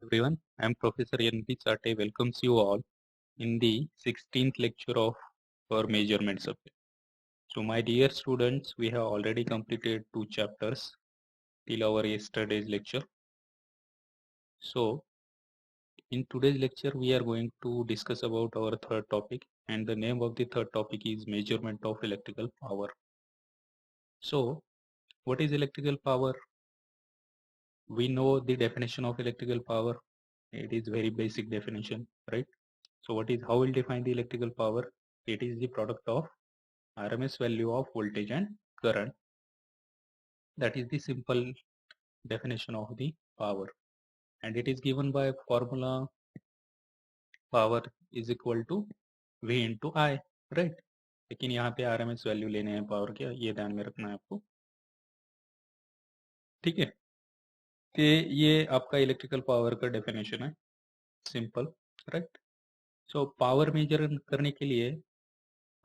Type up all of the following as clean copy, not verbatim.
Everyone, I am Professor N.P. Sate welcomes you all in the 16th lecture of our measurement subject. So my dear students, we have already completed 2 chapters till our yesterday's lecture. So in today's lecture, we are going to discuss about our third topic, and the name of the third topic is measurement of electrical power. So what is electrical power? We know the definition of electrical power. It is very basic definition, right? So how we'll define the electrical power? It is the product of RMS value of voltage and current. That is the simple definition of the power, and it is given by formula power is equal to V into I, right? लेकिन यहाँ पे RMS value लेने हैं power के, ये ध्यान में रखना है आपको, ठीक है? तो ये आपका इलेक्ट्रिकल पावर का डेफिनेशन है, simple, right? So power measure करने के लिए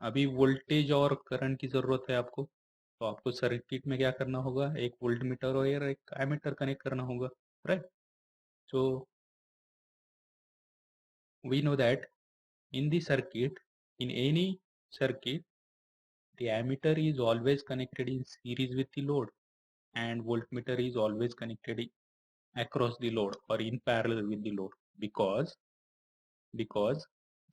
अभी वोल्टेज और करंट की ज़रूरत है आपको, तो आपको सर्किट में क्या करना होगा, एक वोल्ट मीटर और एक एमीटर कनेक्ट करना होगा, right? So we know that in the circuit, in any circuit, the ammeter is always connected in series with the load, and voltmeter is always connected across the load or in parallel with the load, because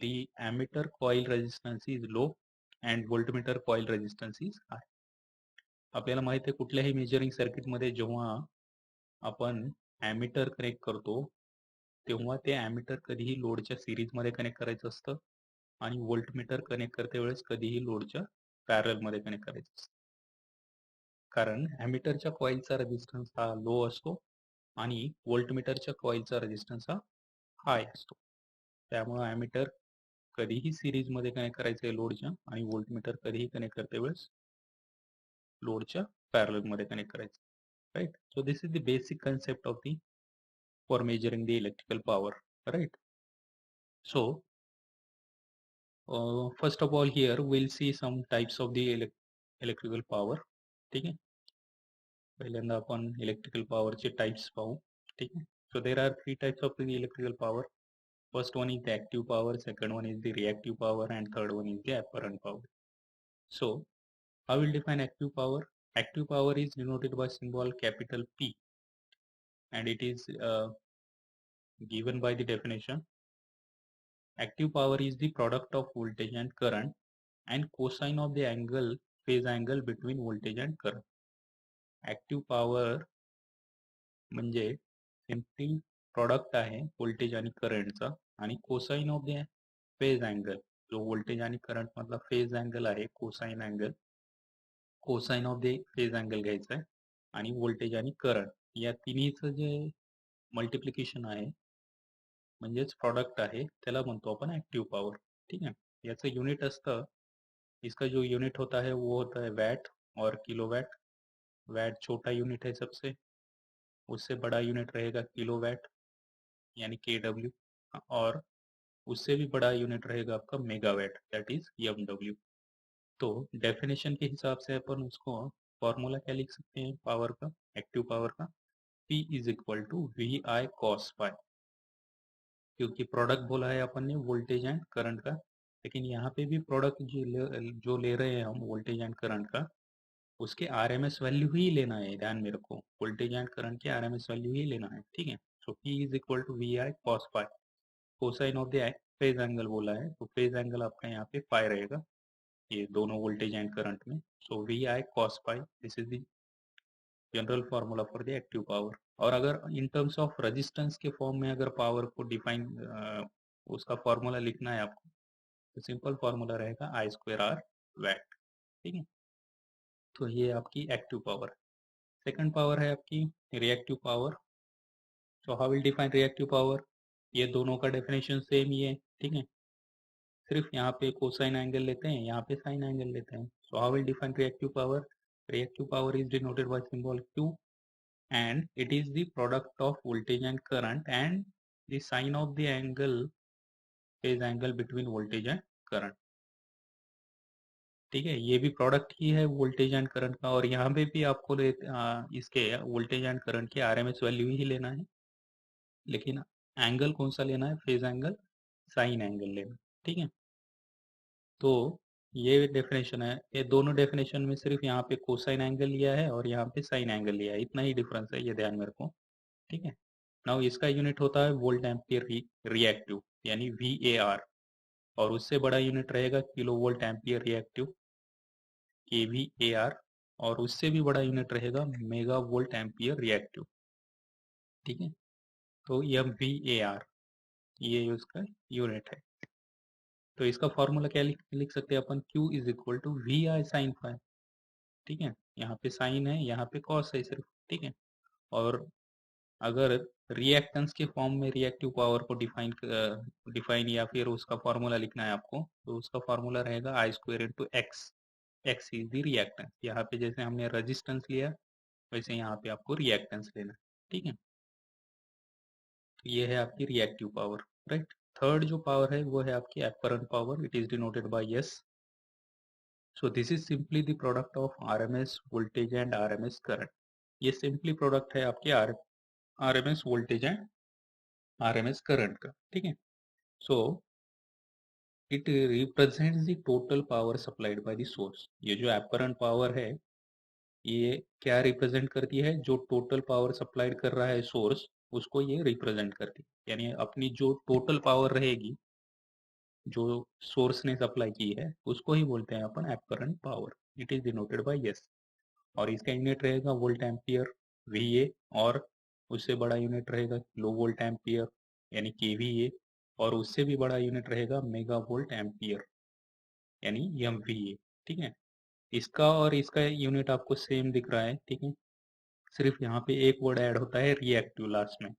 the ammeter coil resistance is low and voltmeter coil resistance is high. आपल्याला माहित आहे कुठल्याही measuring सर्किटमध्ये जेव्हा आपण ammeter connect करतो तेव्हा ते ॲमीटर कधीही लोडच्या सिरीजमध्ये कनेक्ट करायचं असतं आणि व्होल्टमीटर कनेक्ट करते वेळेस कधीही लोडच्या पॅरलमध्ये कनेक्ट करायचं असतं, कारण ॲमीटरच्या कॉइलचा रेजिस्टन्स हा लो असतो आणि व्होल्टमीटरच्या कॉइलचा रेजिस्टन्स हा हाय असतो. त्यामुळे ॲमीटर कधीही सिरीजमध्ये कनेक्ट करायचं आहे लोडच्या, आणि व्होल्टमीटर कधीही कनेक्ट करते वेळेस लोडच्या पॅरलमध्ये कनेक्ट करायचं, right? So this is the basic concept of the for measuring the electrical power, right? So first of all, here we'll see some types of the electrical power. ठीक है, पहिल्यांदा आपण इलेक्ट्रिकल पॉवरचे टाइप्स पाहू. ठीक आहे, so there are 3 types of the electrical power. First one is the active power, second one is the reactive power, and third one is the apparent power. So how will define active power? Active power is denoted by symbol capital P, and it is given by the definition: active power is the product of voltage and current and cosine of the angle, phase angle between voltage and current. Active power म्हणजे simply product आहे voltage आणि करंटचा, आणि cosine of the phase angle, जो voltage आणि current मधला phase angle आहे cosine angle, cosine of the phase angle घ्यायचा आहे, आणि व्होल्टेज आणि करंट या तिन्हीचं जे मल्टिप्लिकेशन आहे म्हणजेच प्रोडक्ट आहे त्याला म्हणतो आपण ऍक्टिव्ह पॉवर. ठीक है, याचं यूनिट असतं, इसका जो यूनिट होता है वो होता है वैट और किलोवाट. वैट छोटा यूनिट है सबसे, उससे बड़ा यूनिट रहेगा किलोवाट यानी KW, और उससे भी बड़ा यूनिट रहेगा आपका मेगावाट, दैट इज MW. तो डेफिनेशन के हिसाब से अपन उसको फॉर्मूला क्या लिख सकते हैं पावर का, एक्टिव पावर का? P is equal to VI cos phi, क्योंकि प्रोडक्ट बोला है अपन ने वोल्टेज एंड करंट का, लेकिन यहाँ पे भी प्रोडक्ट जो ले रहे हैं हम वोल्टेज एंड करंट का, उसके RMS वैल्यू ही लेना है, ध्यान में रखो, वोल्टेज एंड करंट के RMS वैल्यू ही लेना है. ठीक है, so P is equal to VI cos phi. Cosine of the phase angle बोला है, तो फेज एंगल आपका यहाँ पे फाई रहेगा, ये दोनों वोल्टेज एंड करंट में. सो VI cos phi, this is the general formula for the active power. और अगर इन टर्म्स ऑफ रेजिस्टेंस के फॉर्म में अगर पावर को डिफाइन उसका फॉर्मूला लिखना है आपको, तो सिंपल फॉर्मूला रहेगा I²R वैट. ठीक है, तो ये आपकी एक्टिव पावर. सेकंड पावर है आपकी reactive power. So how will define reactive power? ये दोनों का डेफिनेशन सेम ही है. ठीक है, सिर्फ यहाँ पे कोसाइन एंगल लेते हैं, यहाँ पे साइन एंगल लेते हैं. So how will define reactive power? Reactive power is denoted bye symbol Q, and it is the product of voltage and current and the sine of the angle, phase angle between voltage and current. ठीक है, ये भी product ही है voltage and current का, और यहाँ पे भी आपको इसके वोल्टेज एंड करंट की RMS वैल्यू ही लेना है, लेकिन एंगल कौन सा लेना है, फेज एंगल, साइन एंगल लेना, ठीक है। तो ये डेफिनेशन है, ये दोनों डेफिनेशन में सिर्फ यहाँ पे कोसाइन एंगल लिया है और यहाँ पे साइन एंगल लिया है, इतना ही डिफरेंस है, ये ध्यान में रखो, ठीक है। नाउ इसका यूनिट होता है वोल्ट एम्पियर रिएक्टिव, यानी VAR, और उससे बड़ा यूनिट रहेगा kilo volt ampere reactive, KVAR, और उससे भी बड़ा यूनिट रहेगा मेगा वोल्ट एम्पियर रिएक्टिव, ठीक है। तो MVAR ये उसका यूनिट है। तो इसका फॉर्मूला क्या लिख सकते हैं अपन, Q is equal to VI sine phi, ठीक है। यहाँ पे साइन है, यहाँ पे कॉस है सिर्फ, ठीक है। और अगर रिएक्टेंस के फॉर्म में रिएक्टिव पावर को डिफाइन या फिर उसका फॉर्मूला लिखना है आपको, तो उसका फॉर्मूला रहेगा I square into x, x is the reactance. यहाँ पे जैसे हमने रेजिस्टेंस लिया वैसे यहाँ पे आपको रिएक्टेंस लेना, ठीक है। तो ये है आपकी रिएक्टिव पावर, राइट। थर्ड जो पावर है वो है आपकी apparent power, it is denoted by S. So this is simply the product of RMS voltage and RMS current. ये सिंपली प्रोडक्ट है आपके RMS voltage and RMS current का, ठीक है। So it represents the total power supplied by the source. ये जो apparent power है ये क्या रिप्रेजेंट करती है, जो टोटल पावर सप्लाइड कर रहा है सोर्स उसको ये रिप्रेजेंट करती है। यानी अपनी जो टोटल पावर रहेगी जो सोर्स ने सप्लाई की है उसको ही बोलते हैं अपन apparent power, it is denoted by S. और इसका यूनिट रहेगा वोल्ट एम्पियर VA, और उससे बड़ा यूनिट रहेगा किलो वोल्ट एम्पियर यानी KVA, और उससे भी बड़ा यूनिट रहेगा मेगा वोल्ट एम्पियर यानी MVA, ठीक है। इसका और इसका यूनिट आपको सेम दिख रहा है, ठीक है। सिर्फ यहाँ पे एक वर्ड ऐड होता है रिएक्टिव लास्ट में,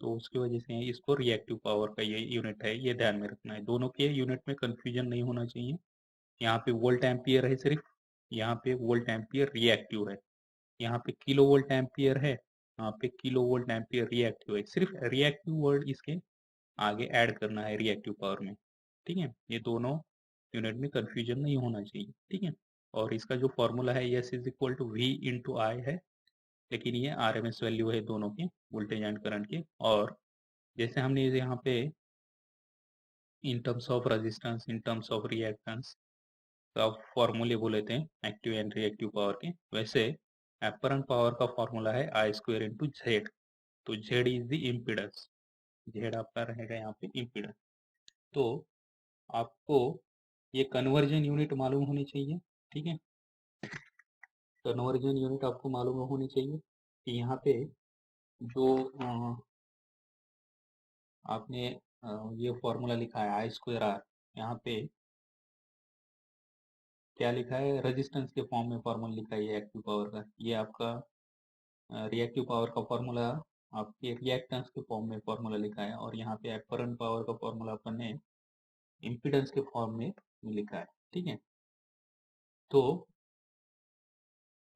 तो उसकी वजह से इसको रिएक्टिव पावर का ये यूनिट है, ये ध्यान में रखना है। दोनों के यूनिट में कंफ्यूजन नहीं होना चाहिए। यहाँ पे वोल्ट एम्पियर है सिर्फ, यहाँ पे वोल्ट एम्पियर रिएक्टिव है, यहाँ पे किलो वोल्ट एम्पियर है, यहाँ पे किलो वोल्ट एम्पियर रिएक्टिव है। सिर्फ रिएक्टिव वर्ड इसके आगे ऐड करना है रिएक्टिव पावर में, ठीक है। ये दोनों यूनिट में कंफ्यूजन नहीं होना चाहिए, ठीक है। और इसका जो फॉर्मूला है S is equal to V into I है, लेकिन ये RMS वैल्यू है दोनों के, वोल्टेज एंड करंट के। और जैसे हमने यहाँ पे in terms of resistance, in terms of reactance का फॉर्मूले बोले थे एक्टिव एंड रिएक्टिव पावर के, वैसे एपरेंट पावर का फॉर्मूला है I स्क्वायर इंटू जेड। तो Z is the impedance, Z आपका रहेगा यहाँ पे इम्पिडेंस। तो आपको ये कन्वर्जन यूनिट मालूम होनी चाहिए, ठीक है। कन्वर्जन यूनिट आपको मालूम होनी चाहिए कि यहाँ पे जो आपने ये फॉर्मूला लिखा है I स्क्वायर आर, यहाँ पे क्या लिखा है, रेजिस्टेंस के फॉर्म में फॉर्मूला लिखा है ये एक्टिव पावर का। ये आपका रिएक्टिव पावर का फॉर्मूला आपके रिएक्टेंस के फॉर्म में फॉर्मूला लिखा है, और यहाँ पे एपरेंट पावर का फॉर्मूला अपन ने इम्पीडेंस के फॉर्म में लिखा है, ठीक है। तो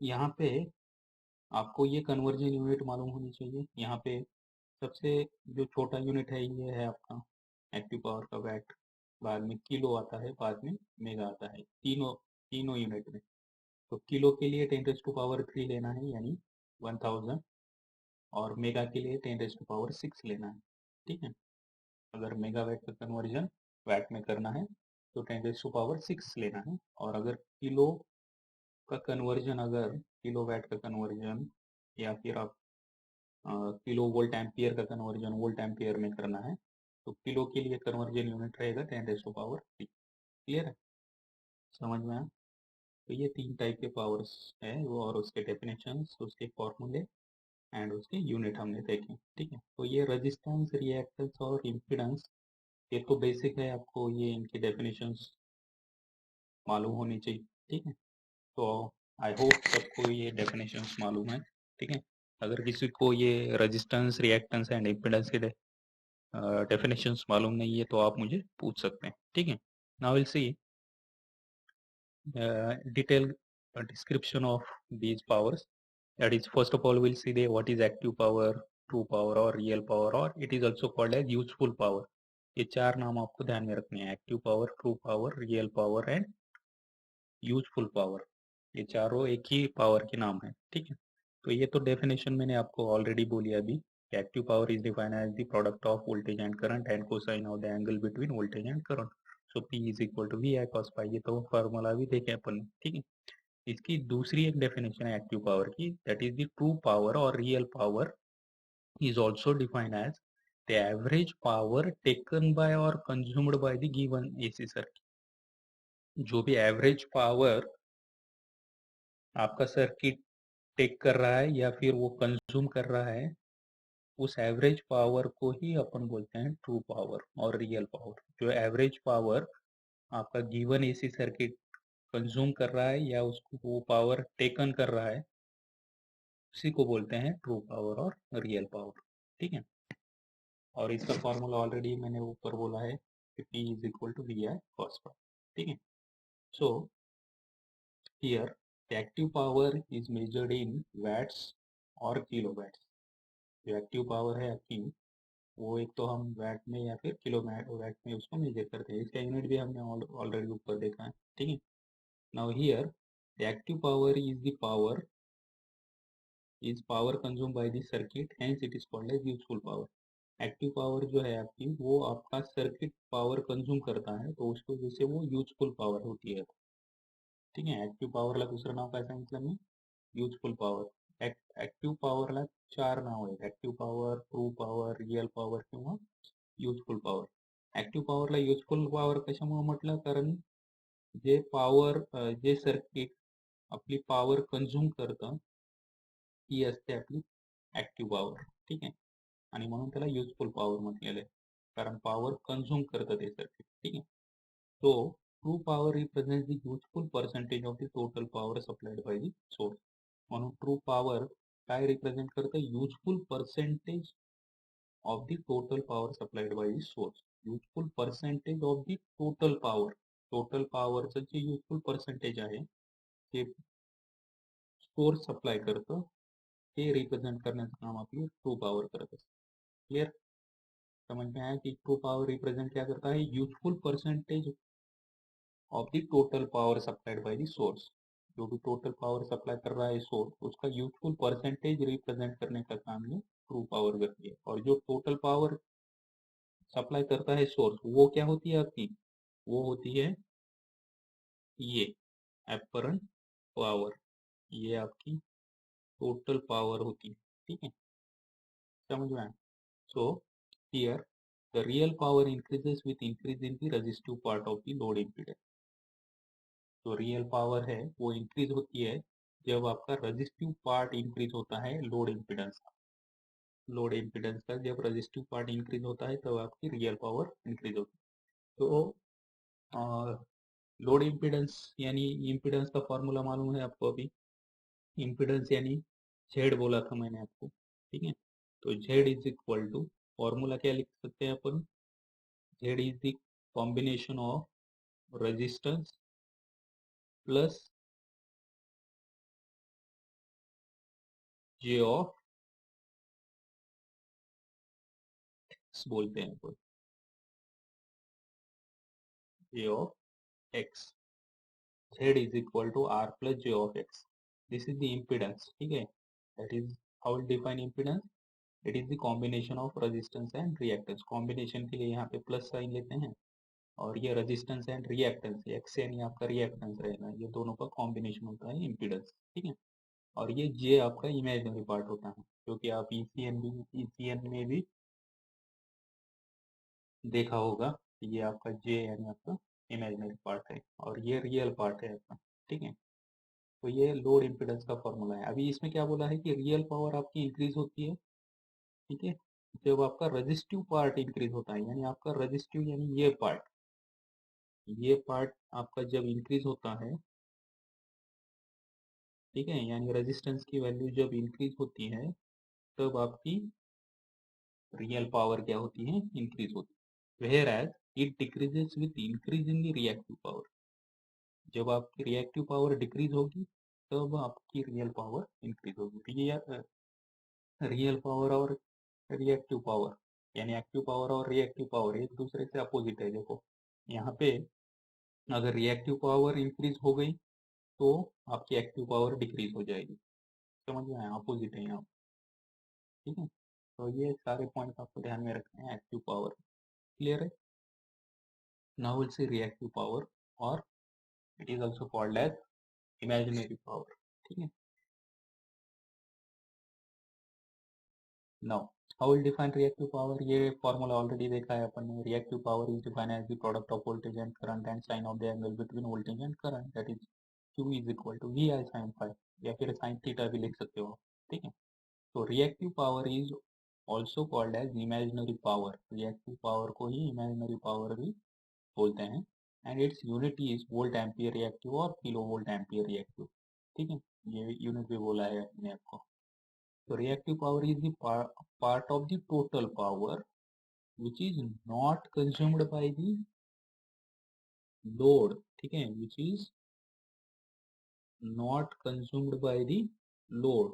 यहाँ पे आपको ये कन्वर्जन यूनिट मालूम होनी चाहिए। यहाँ पे सबसे जो छोटा यूनिट है ये है आपका एक्टिव पावर का वैट, बाद में किलो आता है, बाद में मेगा आता है, तीनों तीनों यूनिट में। तो किलो के लिए 10⁻³ लेना है यानी 1000, और मेगा के लिए 10⁻6 लेना है, ठीक है। अगर मेगावाट का कन्वर्जन वैट में करना है तो 10⁻6 लेना है, और अगर किलो का कन्वर्जन, अगर किलो वैट का कन्वर्जन या फिर आप किलो वोल्ट एम्पियर का कन्वर्जन वोल्ट एम्पियर में करना है तो किलो के लिए कन्वर्जन यूनिट रहेगा 10⁻3। क्लियर है, समझ में आया। तो ये तीन टाइप के पावर्स है वो, और उसके डेफिनेशन, उसके फॉर्मूले एंड उसके यूनिट हमने देखे, ठीक है। तो ये रेजिस्टेंस, रिएक्टेंस और इम्पीडेंस ये तो बेसिक है, आपको ये इनकी डेफिनेशंस मालूम होनी चाहिए, ठीक है। तो आई होप सबको ये डेफिनेशंस मालूम है, ठीक है। अगर किसी को ये रेजिस्टेंस, रिएक्टेंस एंड इम्पीडेंस के डेफिनेशंस मालूम नहीं है तो आप मुझे पूछ सकते हैं, ठीक है। Now will C detail description of these powers. That is, first of all, we'll see the what is active power, true power or real power, or it is also called as useful power. ये चार नाम आपको ध्यान में रखने हैं, active power, true power, real power and useful power. ये चारों एक ही पावर के नाम है, ठीक है। तो ये तो डेफिनेशन मैंने आपको ऑलरेडी बोली अभी, Active power is defined as the product of voltage and current and cosine of the angle between voltage and current. So P is equal to VI cos phi. ये तो फॉर्मूला भी देखे अपन ने, ठीक है। इसकी दूसरी एक डेफिनेशन है एक्टिव पावर की, that is the true power और real power is also defined as the average power taken by or consumed by the given AC circuit. जो भी एवरेज पावर आपका सर्किट टेक कर रहा है या फिर वो कंज्यूम कर रहा है, उस एवरेज पावर को ही अपन बोलते हैं ट्रू पावर और रियल पावर। जो एवरेज पावर आपका गिवन एसी सर्किट कंज्यूम कर रहा है या उसको वो पावर टेकन कर रहा है, उसी को बोलते हैं ट्रू पावर और रियल पावर, ठीक है। और इसका फॉर्मूला ऑलरेडी मैंने ऊपर बोला है कि P is equal to VI cos phi, ठीक है। So here the active power is measured in watts और किलोवैट्स। जो एक्टिव पावर है आपकी, वो एक तो हम वैट में या फिर किलो वैट में उसको मेजर करते हैं। इसका यूनिट भी हमने ऑलरेडी ऊपर देखा है, ठीक है। Now here the active power is power consume by the circuit, hence it is called as useful power. Active power जो है आपकी, वो आपका सर्किट पावर कंज्यूम करता है, तो उसको वजह से वो यूजफुल पावर होती है, ठीक है। एक्टिव पावरला दुसरं नाव काय सांगितलं मी? Useful power. एक्टिव पावरला 4 नाव आहेत: active power, true power, real power किंवा यूजफुल पावर। एक्टिव पावरला यूजफुल पावर कशामुळे म्हटलं? कारण जे पावर जे सर्किट आपली पावर कंझ्युम करतं, ती असते आपली ऍक्टिव्ह पॉवर, ठीक आहे। आणि म्हणून त्याला युजफुल पॉवर म्हटलेलं आहे, कारण पॉवर कंझ्युम करतं ते सर्किट, ठीक आहे। तो true power represent the useful percentage of the total power supplied by the source. म्हणून ट्रू पॉवर काय रिप्रेझेंट करतं? Useful percentage of the total power supplied by the source. Useful percentage of the total power, total पॉवरचं जे useful percentage आहे ते source supply करतं, ते represent करण्याचं काम आपली ट्रू पॉवर करत असते। क्लियर? समझ में आया कि ट्रू पावर रिप्रेजेंट क्या करता है? Useful percentage of the total power supplied by the source. जो भी टोटल पावर सप्लाई कर रहा है सोर्स, उसका यूजफुल परसेंटेज रिप्रेजेंट करने का काम ये ट्रू पावर करती है। और जो टोटल पावर सप्लाई करता है सोर्स, वो क्या होती है आपकी? वो होती है ये एपरेंट पावर, ये आपकी टोटल पावर होती है, ठीक है। समझ में आया? So here the real power increases with increase in the resistive part of the load impedance। जो रियल पावर है वो इंक्रीज होती है जब आपका रेजिस्टिव पार्ट इंक्रीज होता है लोड इम्पीडेंस का। लोड इम्पीडेंस का जब रेजिस्टिव पार्ट इंक्रीज होता है तब आपकी रियल पावर इंक्रीज होती है। तो लोड इम्पीडेंस यानी इम्पीडेंस का फॉर्मूला मालूम है आपको अभी? इम्पीडेंस यानी जेड बोला था मैंने आपको, ठीक है। तो Z is equal to, formula क्या लिख सकते हैं अपन? Z is the combination of resistance plus j of X बोलते हैं अपन, j of X. Z is equal to R plus j of X. This is the impedance, ठीक है। That is how will define impedance. It is the combination of resistance and reactance. Combination के लिए यहाँ पे plus sign लेते हैं, और ये रेजिस्टेंस एंड रिएक्टेंस, एक्स यानी आपका रिएक्टेंस रहेगा, ये दोनों का कॉम्बिनेशन होता है इम्पीडेंस, ठीक है। और ये जे आपका इमेजिनरी पार्ट होता है, क्योंकि आप ईसीएन में भी देखा होगा कि ये आपका जे यानी आपका इमेजिनरी पार्ट है और ये रियल पार्ट है आपका, ठीक है। तो ये लोड इम्पीडेंस का फॉर्मूला है। अभी इसमें क्या बोला है कि रियल पावर आपकी इंक्रीज होती है, ठीक है, जब आपका रेजिस्टिव पार्ट इंक्रीज होता है। यानी आपका रेजिस्टिव यानी ये पार्ट आपका जब इंक्रीज होता है, ठीक है, यानी रेजिस्टेंस की वैल्यू जब इंक्रीज होती है, तब आपकी रियल पावर क्या होती है? इंक्रीज होती है। Where as it decreases with increase in the reactive power. जब आपकी रिएक्टिव पावर डिक्रीज होगी, तब आपकी रियल पावर इंक्रीज होगी। ये रियल पावर और रिएक्टिव पावर यानी एक्टिव पावर और रिएक्टिव पावर एक दूसरे से अपोजिट है। देखो यहाँ पे अगर रिएक्टिव पावर इंक्रीज हो गई तो आपकी एक्टिव पावर डिक्रीज हो जाएगी। समझ में आया? अपोजिट है यहाँ, ठीक है। तो ये सारे पॉइंट आपको ध्यान में रखने हैं एक्टिव पावर। क्लियर है? Now will see reactive power, और it is also called as imaginary power. ठीक है, now how will define reactive power? ये फॉर्मूला ऑलरेडी देखा है अपन ने। Reactive power is defined as the product of voltage and current and sine of the angle between voltage and current, that is Q is equal to V I sine phi, या फिर sine theta भी लिख सकते हो। ठीक है, तो reactive power is also called as imaginary power. Reactive power को ही इमेजिनरी पावर भी बोलते हैं, and its unit is volt ampere reactive और किलो वोल्ट एम्पियर रिएक्टिव। ठीक है, ये यूनिट भी बोला है अपने आपको। तो reactive power is the part of the total power which is not consumed by the load. ठीक है, which is not consumed by the load.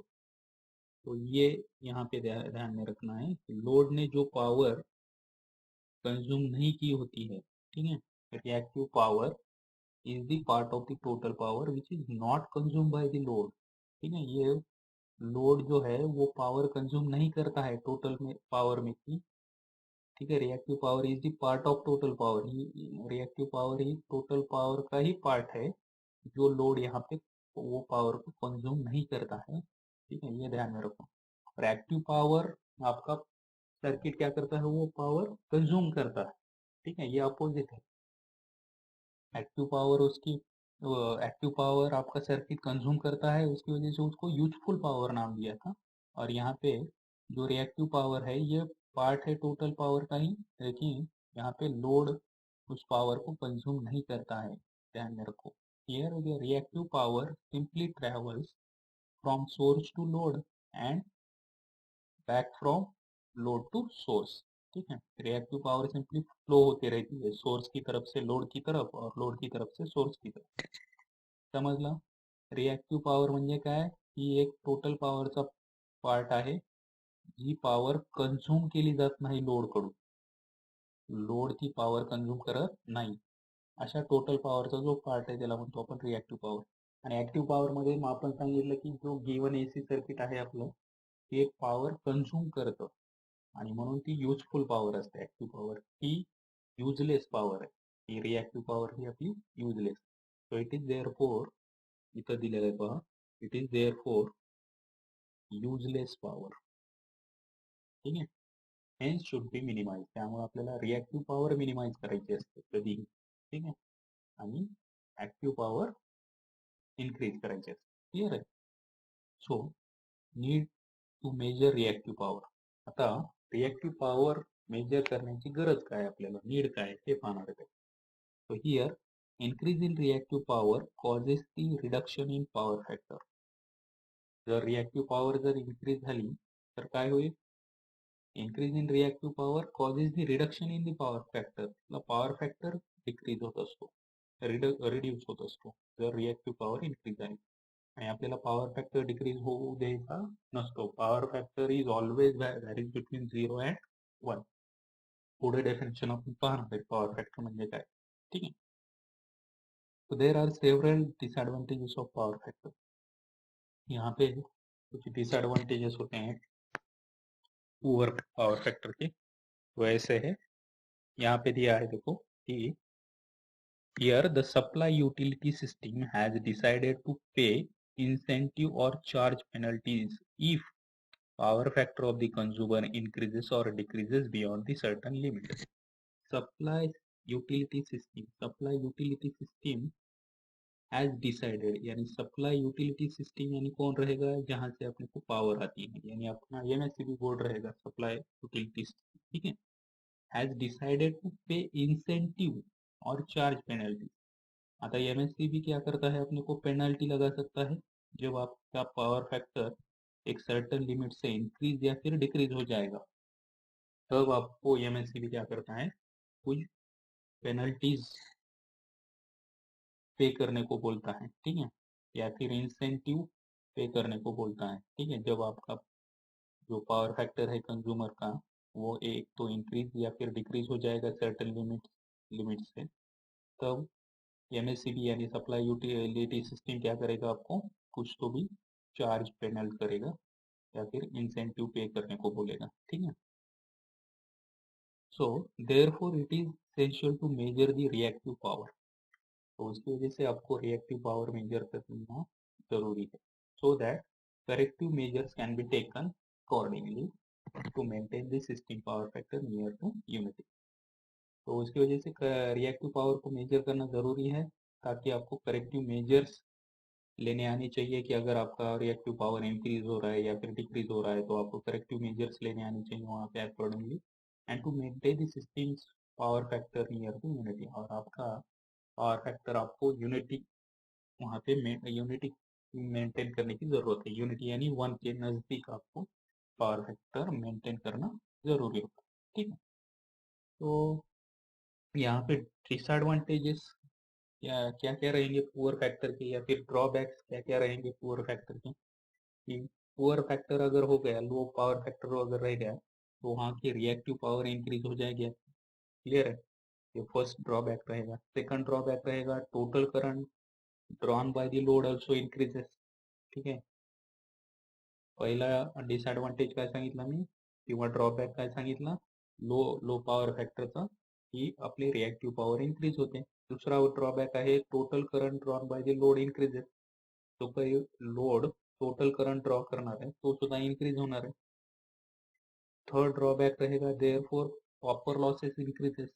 तो ये यहाँ पे ध्यान में रखना है कि लोड ने जो पावर कंज्यूम नहीं की होती है, ठीक है, reactive power is the part of the total power which is not consume by the load. ठीक है, ये लोड जो है वो पावर कंज्यूम नहीं करता है टोटल में पावर में की। ठीक है, reactive power is the part of total power. Reactive power he total power का ही पार्ट है जो लोड यहाँ पे वो पावर को कंज्यूम नहीं करता है। ठीक है, ये ध्यान में रखो। और एक्टिव पावर आपका सर्किट क्या करता है, वो पावर कंज्यूम करता है। ठीक है, ये अपोजिट है। एक्टिव पावर उसकी एक्टिव पावर आपका सर्किट कंज्यूम करता है, उसकी वजह से उसको यूजफुल पावर नाम दिया था। और यहाँ पे जो रिएक्टिव पावर है ये पार्ट है टोटल पावर का ही, लेकिन यहाँ पे लोड उस पावर को कंज्यूम नहीं करता है। ध्यान में रखो। Here the reactive power simply travels from source to load and back from load to source. ठीक है, रिएक्टिव पावर सिंपली फ्लो होती रहती है सोर्स की तरफ से लोड की तरफ और लोड की तरफ से सोर्स की तरफ। समजला? रिएक्टिव पावर म्हणजे काय, ही एक टोटल पावरचा पार्ट आहे जी पावर कंझ्युम केली जात नाही लोड कडून, लोड ती पावर कंझ्युम करत नाही, अशा टोटल पावरचा जो पार्ट आहे त्याला म्हणतो आपण रिएक्टिव पावर। आणि ऍक्टिव्ह पॉवर मध्ये मग आपण सांगितलं की जो गिवन एसी सर्किट आहे आपलं ते पॉवर कंझ्युम करतं आणि म्हणून ती युजफुल पॉवर असते। ऍक्टिव्ह पॉवर ही युजलेस पॉवर आहे, ही रिएक्टिव्ह पॉवर ही आपली useless. So it is therefore, इथं दिलेलं आहे पहा, it is therefore useless power. ठीक आहे, हेन्स शुड बी मिनिमाइज। त्यामुळे आपल्याला रिएक्टिव्ह पॉवर मिनिमाइज करायची असते कधीही। ठीक आहे, आणि ऍक्टिव्ह पॉवर इन्क्रीज करायची असते। क्लिअर आहे? So need to measure reactive power. आता रिएक्टिव्ह पॉवर मेजर करण्याची गरज काय आपल्याला, नीड काय ते पाहणार आहे। So here increase in reactive power causes the reduction in power factor. जर रिएक्टिव्ह पॉवर जर इन्क्रीज झाली तर काय होईल, increase in reactive power causes the reduction in the power factor. Power factor decrease होत असतो, रिड्यूस होत असतो जर रिएक्टिव्ह पॉवर इन्क्रीज झाली। आणि आपल्याला पॉवर फॅक्टर डिक्रीज होऊ द्यायचा नसतो। Power factor is always varies between 0 and 1। पुढे डेफिनेशन आपण पाहणार आहे पॉवर फॅक्टर म्हणजे काय। ठीक आहे, तो there are several disadvantages of power factor. यहाँ पे कुछ डिसएडवांटेजेस होते हैं पुअर पावर फैक्टर के, वो ऐसे है। यहाँ पे दिया है देखो कि here the supply utility system has decided to pay incentive or charge penalties if power factor of the consumer increases or decreases beyond the certain limit। supply utility system as decided, यानी supply utility system यानी कौन रहेगा, जहां से अपने को power आती है, यानी अपना एमएससीबी बोर्ड रहेगा सप्लाई यूटिलिटी सिस्टम। ठीक है, हैज डिसाइडेड टू पे इंसेंटिव और चार्ज पेनल्टी। आता एमएससीबी क्या करता है, अपने को पेनल्टी लगा सकता है जब आपका पावर फैक्टर एक सर्टन लिमिट से इंक्रीज या फिर डिक्रीज हो जाएगा, तब आपको एमएससीबी क्या करता है, कुछ पेनल्टीज पे करने को बोलता है। ठीक है, या फिर इंसेंटिव पे करने को बोलता है। ठीक है, जब आपका जो पावर फैक्टर है कंज्यूमर का वो एक तो इंक्रीज या फिर डिक्रीज हो जाएगा सर्टेन लिमिट से, तब एमएससीबी यानी सप्लाई यूटिलिटी सिस्टम क्या करेगा, आपको कुछ तो भी चार्ज पेनल्ट करेगा या फिर इंसेंटिव पे करने को बोलेगा, ठीक है। So therefore it is essential to measure the reactive power, तो उसकी वजह से आपको रिएक्टिव पावर मेजर करना जरूरी है, so that corrective measures can be taken accordingly to maintain the system power factor near to unity. तो उसकी वजह से रिएक्टिव पावर को मेजर करना ज़रूरी है, ताकि आपको करेक्टिव मेजर्स लेने आनी चाहिए कि अगर आपका रिएक्टिव पावर इंक्रीज हो रहा है या फिर डिक्रीज हो रहा है, तो आपको करेक्टिव मेजर्स लेने आनी चाहिए वहाँ पे accordingly, and to maintain the system's power factor near to unity, और आपका पावर फैक्टर आपको यूनिटी वहाँ पे यूनिटी मेंटेन करने की ज़रूरत है, यूनिटी यानी 1 के नज़दीक आपको पावर फैक्टर मेंटेन करना ज़रूरी होता है, ठीक है। तो यहाँ पे डिसएडवांटेजेस क्या क्या रहेंगे पुअर फैक्टर के, या फिर ड्रॉबैक्स क्या क्या रहेंगे पुअर फैक्टर के, कि पुअर फैक्टर अगर हो गया, लो पावर फैक्टर अगर रह गया, तो वहाँ की रिएक्टिव पावर इंक्रीज हो जाएगी, क्लियर है। ये फर्स्ट ड्रॉबैक रहेगा। सेकंड ड्रॉबैक रहेगा total current drawn by the load also increases, ठीक है। पहिला डिसएडवांटेज काय सांगितला मी, किंवा ड्रॉबॅक काय सांगितला, लो लो पॉवर फॅक्टरचा, की आपली रिॲक्टिव्ह पॉवर इन्क्रीज होते। दुसरा ड्रॉबॅक आहे total current drawn by the load increases, जो काही लोड टोटल करंट ड्रॉ करणार आहे तो सुद्धा इन्क्रीज होणार आहे। थर्ड ड्रॉबॅक रहेगा therefore copper losses increases,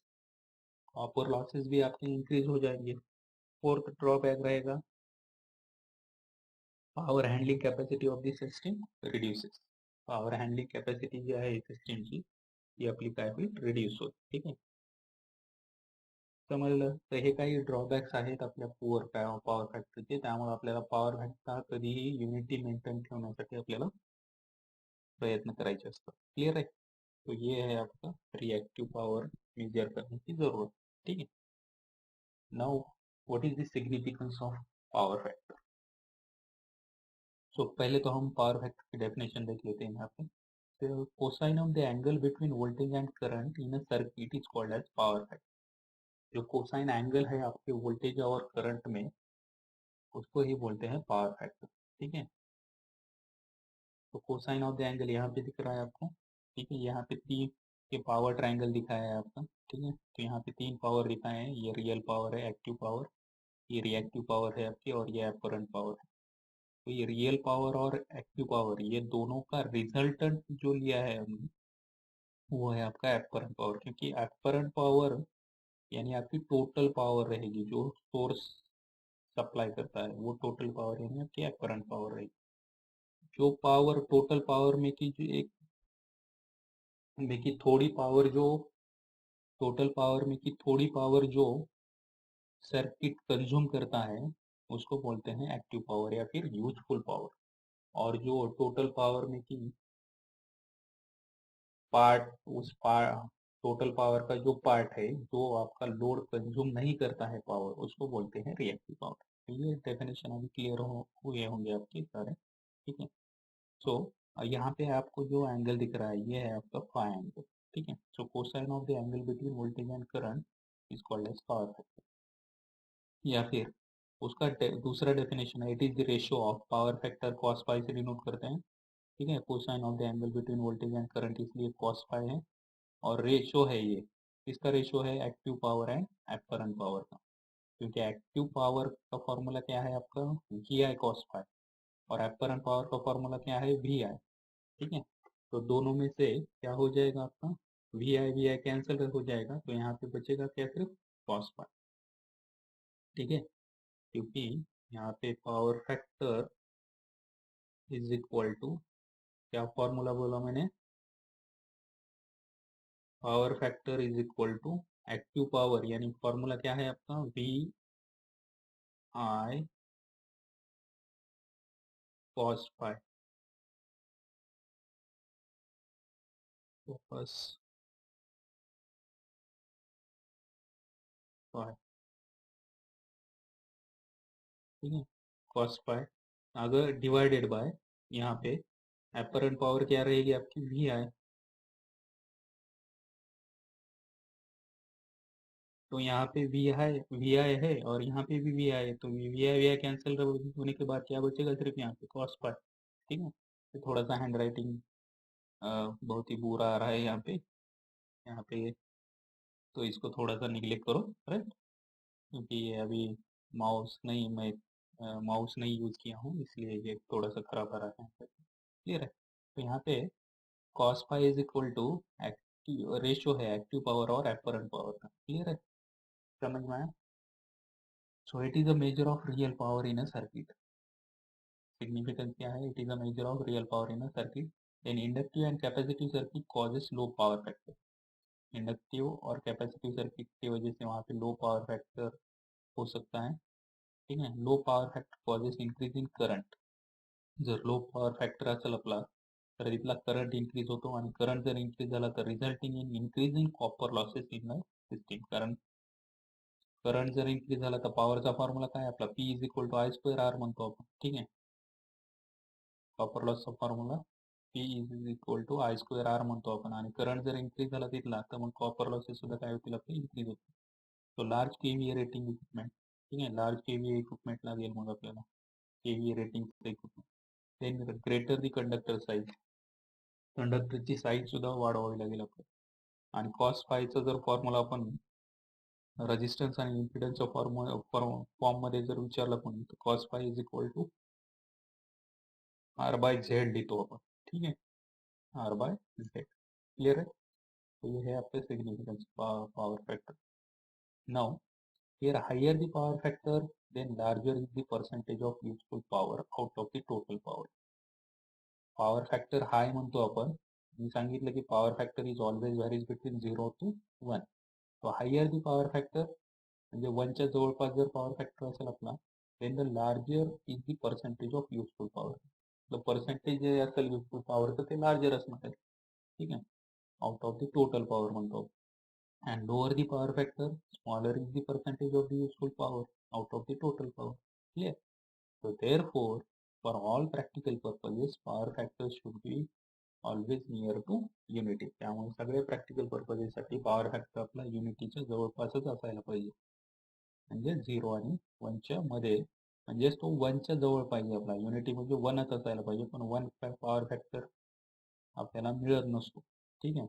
copper losses भी आपके इंक्रीज हो जाएंगे। फोर्थ ड्रॉबैक रहेगा power handling capacity of the system reduces, power handling capacity जी आहे सिस्टीमची ती आपली काय होईल, रिड्यूस होईल, ठीक आहे। समजलं, तर हे काही ड्रॉबॅक्स आहेत आपल्या पॉवर फॅक्टरचे, त्यामुळे आपल्याला पॉवर फॅक्टर कधीही युनिटी मेंटेन ठेवण्यासाठी आपल्याला प्रयत्न करायचे असतात, क्लियर है। तो ये है आपका रिएक्टिव पावर मेजर करने की जरूरत, ठीक है। Now what is the significance of power factor. So पहले तो हम पावर फैक्टर की डेफिनेशन देख लेते हैं यहाँ पे। तो cosine of the angle between voltage and current in a circuit is called as power factor. जो कोसाइन एंगल है आपके वोल्टेज और करंट में, उसको ही बोलते हैं पावर फैक्टर, ठीक है। तो कोसाइन ऑफ द एंगल यहाँ पे दिख रहा है आपको, ठीक है। यहाँ पे तीन के पावर ट्रायंगल दिखाया है आपका, ठीक है। तो यहाँ पे तीन पावर दिखाए हैं, ये रियल पावर है, एक्टिव पावर, ये रिएक्टिव पावर है आपकी, और ये अपरेंट पावर है। तो ये रियल पावर और एक्टिव पावर, ये दोनों का रिजल्टेंट जो लिया है हमने, वो है आपका अपरेंट पावर, क्योंकि अपरेंट पावर यानी आपकी टोटल पावर रहेगी, जो सोर्स सप्लाई करता है वो टोटल पावर यानी आपकी अपरेंट पावर रहेगी। जो पावर टोटल पावर में की जो एक में की थोड़ी पावर, जो टोटल पावर में की थोड़ी पावर जो सर्किट कंज्यूम करता है, उसको बोलते हैं एक्टिव पावर या फिर यूजफुल पावर। और जो टोटल पावर में की पार्ट, उस पार्ट टोटल पावर का जो पार्ट है जो आपका लोड कंज्यूम नहीं करता है पावर, उसको बोलते हैं रिएक्टिव पावर। तो ये डेफिनेशन अभी क्लियर हुए होंगे आपके सारे, ठीक है। सो यहाँ पे आपको जो एंगल दिख रहा है ये है आपका फाई एंगल, ठीक है। So cosine of the angle between voltage and current is called as power factor, या फिर उसका दूसरा डेफिनेशन है, it is the ratio of power factor cos phi से डिनोट करते हैं, ठीक है। Cosine of the angle between voltage and current इसलिए कॉस फाई है, और रेशो है ये, इसका रेशो है active power and apparent power का, क्योंकि एक्टिव पावर का फॉर्मूला क्या है आपका वी आई कॉस फाई, और अपरेंट पावर का फॉर्मूला क्या है वी आई, ठीक है। तो दोनों में से क्या हो जाएगा आपका, वी आई कैंसिल हो जाएगा, तो यहाँ पे बचेगा क्या, सिर्फ कॉस फाई, ठीक है। क्योंकि यहाँ पे power factor is equal to, क्या फॉर्मूला बोला मैंने, power factor is equal to active power, यानी फॉर्मूला क्या है आपका V I cos phi, cos phi, ठीक है, कॉस फाई, अगर डिवाइडेड बाय यहाँ पे अपरेंट पावर क्या रहेगी आपकी वी आई, तो यहाँ पे वी आई है और यहाँ पे भी वी आई है, तो वी आई कैंसिल होने के बाद क्या बचेगा, सिर्फ यहाँ पे कॉस फाई, ठीक है। थोड़ा सा हैंड राइटिंग बहुत ही बुरा आ रहा है यहाँ पे तो इसको थोड़ा सा निगलेक्ट करो, राइट, क्योंकि ये अभी मैं माउस नहीं यूज़ किया हूँ, इसलिए ये थोड़ा सा खराब आ रहा है। क्लियर है? तो यहाँ पे cos phi is equal to active ratio है एक्टिव पावर और एपरेंट पावर का। क्लियर है? समझ में आया? So it is a measure of real power in a circuit. Significance क्या है? It is a measure of real power in a circuit. In inductive and capacitive circuit causes low power factor. Inductive और capacitive circuit की वजह से वहाँ पे लो power factor हो सकता है। ठीक है? Low power factor causes increase in current. जर लो पॉवर फॅक्टर असेल आपला तर इथला करंट इन्क्रीज होतो आणि करंट जर इन्क्रीज झाला तर resulting in increase in copper losses in the system. कारण करंट जर इन्क्रीज झाला तर पॉवरचा फॉर्म्युला काय आपला P is equal to I square R म्हणतो आपण. ठीक आहे? कॉपर लॉसचा formula P is equal to I square R म्हणतो आपण आणि करंट जर इन्क्रीज झाला तिथला तर मग कॉपर लॉसेस सुद्धा काय होतील आपले इन्क्रीज होतील. तो लार्ज केव्हीए रेटिंग इक्विपमेंट. ठीक आहे? लार्ज केव्हीए इक्विपमेंट लागेल मग आपल्याला KVA rating equipment. Then greater the conductor size. कंडक्टरची साईज सुद्धा वाढवावी लागेल आपल्याला. आणि कॉस फायचा जर फॉर्म्युला आपण रेजिस्टन्स आणि इम्पिडन्सच्या फॉर्ममध्ये जर विचारला कोणी तर cos phi is equal to R by Z लिहितो आपण. ठीक आहे? Are by Z. क्लियर आहे? तो ये है आपके significance power factor. Now here higher the power factor then larger is the percentage of useful power out of the total power. Power factor high म्हणतो आपण. मी सांगितलं की power factor is always varies between 0 to 1. तो higher दी power factor म्हणजे 1च्या जवळपास जर power factor असेल आपला then the larger is the percentage of useful power. The percentage जे असेल युजफुल पॉवरचं ते लार्जर असणार आहे. ठीक आहे? Out of the total power म्हणतो. And lower the power factor smaller is the percentage of the useful power out of the total power. Clear? So therefore, for all practical purposes, power factor should be always near to unity. त्यामुळे सगळे practical पर्पजेससाठी power factor आपला युनिटीच्या जवळपासच असायला पाहिजे. म्हणजे 0 आणि 1च्या मध्ये. म्हणजेच तो 1च्या जवळ पाहिजे आपला. युनिटी म्हणजे 1च असायला पाहिजे, पण 1 पॉवर फॅक्टर आपल्याला मिळत नसतो. ठीक आहे?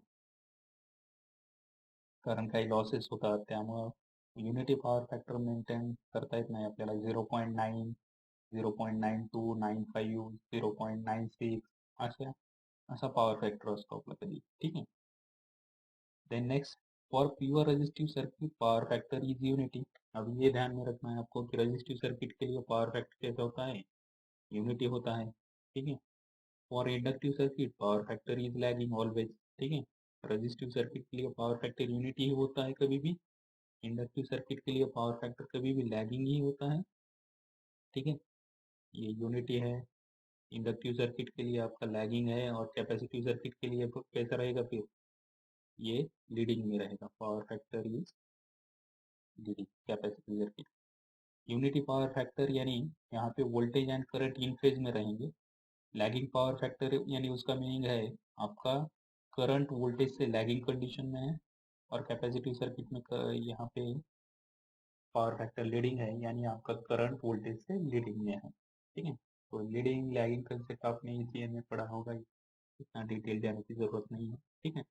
कारण काही लॉसेस होतात त्यामुळं युनिटी पॉवर फॅक्टर मेंटेन करता येत नाही आपल्याला. 0.9 0.92 95 0.96 असा पॉवर फॅक्टर असतो आपला कधी. ठीक आहे? Then next for pure resistive circuit power factor is unity. अब ये ध्यान में रखना है आपको कि रेजिस्टिव सर्किट के लिए पावर फैक्टर कैसा होता है? यूनिटी होता है. ठीक है? For inductive circuit power factor is lagging always. ठीक है? रेजिस्टिव सर्किट के लिए पावर फैक्टर यूनिटी ही होता है कभी भी. इंडक्टिव सर्किट के लिए पावर फैक्टर कभी भी लैगिंग ही होता है. ठीक है? ये यूनिटी है. इंडक्टिव सर्किट के लिए आपका लैगिंग है और कैपेसिटिव सर्किट के लिए कैसा रहेगा फिर? ये लीडिंग में रहेगा. Power factor is leading capacitive circuit. Unity power factor यानी यहाँ पे voltage and current in phase में रहेंगे. लैगिंग पावर फैक्टर यानी उसका मीनिंग है आपका करंट वोल्टेज से लैगिंग कंडीशन में है और कैपेसिटिव सर्किट में यहाँ पे पावर फैक्टर लीडिंग है यानी आपका करंट वोल्टेज से लीडिंग में है. ठीक है? तो लीडिंग लैगिंग कंसेप्ट आपने इसी में पढ़ा होगा, इतना डिटेल जाने की जरूरत नहीं है. ठीक है?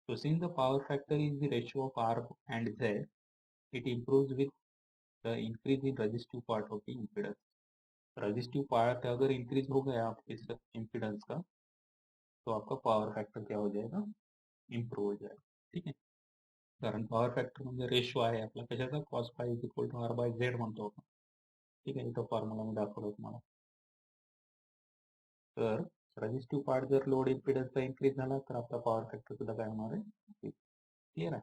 तो since the power factor is the ratio of R and Z it improves with the increase in resistive part of the impedance. Resistive part अगर इंक्रीज हो गया आपके इम्पिडेंस का तो आपका पावर फॅक्टर क्या हो जाएगा? इम्प्रूव्ह हो जाएगा. ठीक आहे? कारण पॉवर फॅक्टर म्हणजे रेशो आहे आपला कशाचा? Cos phi is equal to R by Z म्हणतो आपण. ठीक आहे? इथं फॉर्म्युला मी दाखवलं तुम्हाला. तर रजिस्टिव्ह पार्ट जर लोड इम्पिडन्सचा इन्क्रीज झाला तर आपला पॉवर फॅक्टर सुद्धा काय होणार आहे? क्लिअर आहे?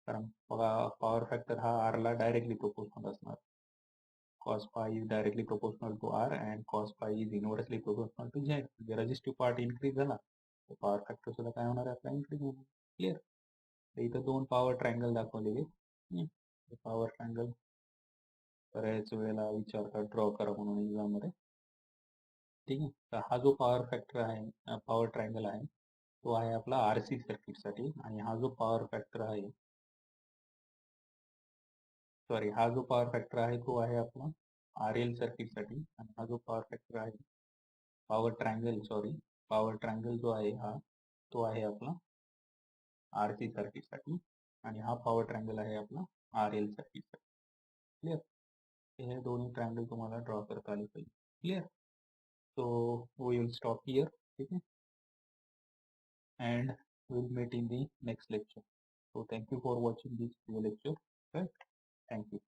कारण पॉवर फॅक्टर हा आरला डायरेक्टली प्रोपोर्शनल असणार. cos phi is directly proportional to R and cos phi is inversely proportional to Z. म्हणजे रेजिस्टिव्ह पार्ट इन्क्रीज झाला तर पॉवर फॅक्टर सुद्धा काय होणार आहे आपला? इन्क्रीज होणार. क्लिअर? तर इथं 2 पॉवर ट्रायंगल दाखवलेले. पॉवर ट्रायंगल बऱ्याच वेळेला विचारतात ड्रॉ करा म्हणून एक्झाम मध्ये. ठीक आहे? तर हा जो पॉवर फॅक्टर आहे, पॉवर ट्रायंगल आहे तो आहे आपला आरसी सर्किट साठी. आणि हा जो पॉवर फॅक्टर आहे हा जो पॉवर फॅक्टर आहे तो आहे आपला आर एल सर्किट साठी. आणि हा जो पॉवर फॅक्टर आहे पॉवर ट्रायंगल जो आहे हा तो आहे आपला RC सर्किटसाठी आणि हा पॉवर ट्रायंगल आहे आपला RL सर्किटसाठी. क्लिअर? हे दोन्ही ट्रायंगल तुम्हाला ड्रॉ करता आले पाहिजे. Clear? So we will stop here. ठीक आहे, and we'll meet in the next lecture. So thank you for watching this video lecture. Right? Thank you.